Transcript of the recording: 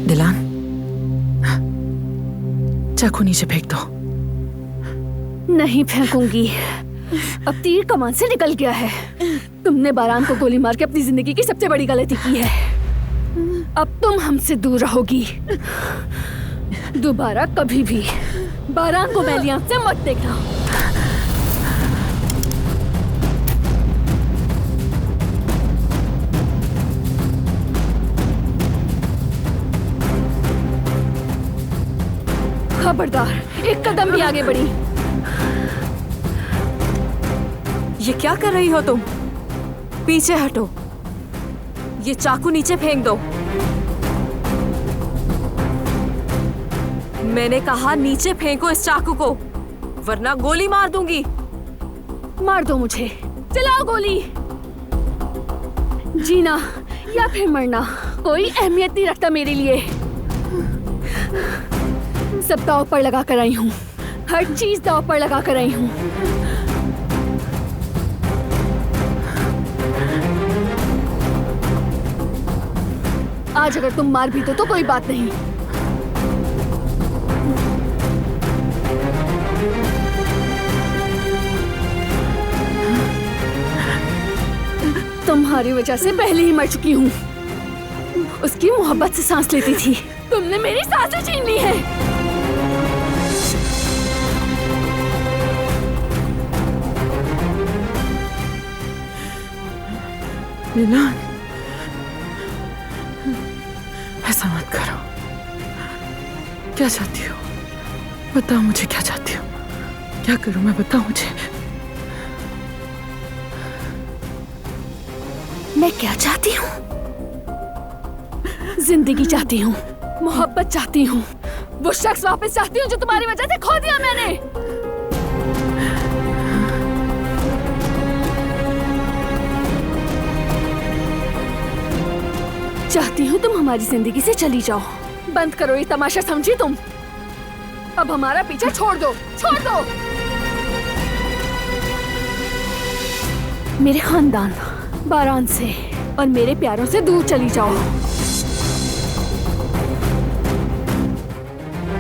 दिलान, चाकू नीचे फेंक दो। नहीं फेंकूंगी, अब तीर कमान से निकल गया है। तुमने बारान को गोली मार के अपनी जिंदगी की सबसे बड़ी गलती की है। अब तुम हमसे दूर रहोगी। दोबारा कभी भी बारान को मैली आंख से मत देखना। खबरदार, एक कदम भी आगे बढ़ी। ये क्या कर रही हो तुम? पीछे हटो, ये चाकू नीचे फेंक दो। मैंने कहा नीचे फेंको इस चाकू को, वरना गोली मार दूंगी। मार दो मुझे, चलाओ गोली। जीना या फिर मरना कोई अहमियत नहीं रखता मेरे लिए। सब दांव पर लगा कर आई हूँ, हर चीज दांव पर लगा कर आई हूँ। आज अगर तुम मार भी दो तो कोई बात नहीं। तुम्हारी वजह से पहले ही मर चुकी हूँ। उसकी मोहब्बत से सांस लेती थी, तुमने मेरी सांसें छीन ली है। दिलान, ऐसा मत करो। क्या चाहती हो? बताओ मुझे, क्या चाहती हो? क्या करूं मैं, बताओ मुझे। मैं क्या चाहती हूँ? जिंदगी चाहती हूँ, मोहब्बत चाहती हूँ, वो शख्स वापस चाहती हूँ जो तुम्हारी वजह से खो दिया मैंने। चाहती हूँ तुम हमारी जिंदगी से चली जाओ। बंद करो ये तमाशा, समझी तुम? अब हमारा पीछा छोड़ दो, छोड़ दो। मेरे खानदान, बारान से और मेरे प्यारों से दूर चली जाओ।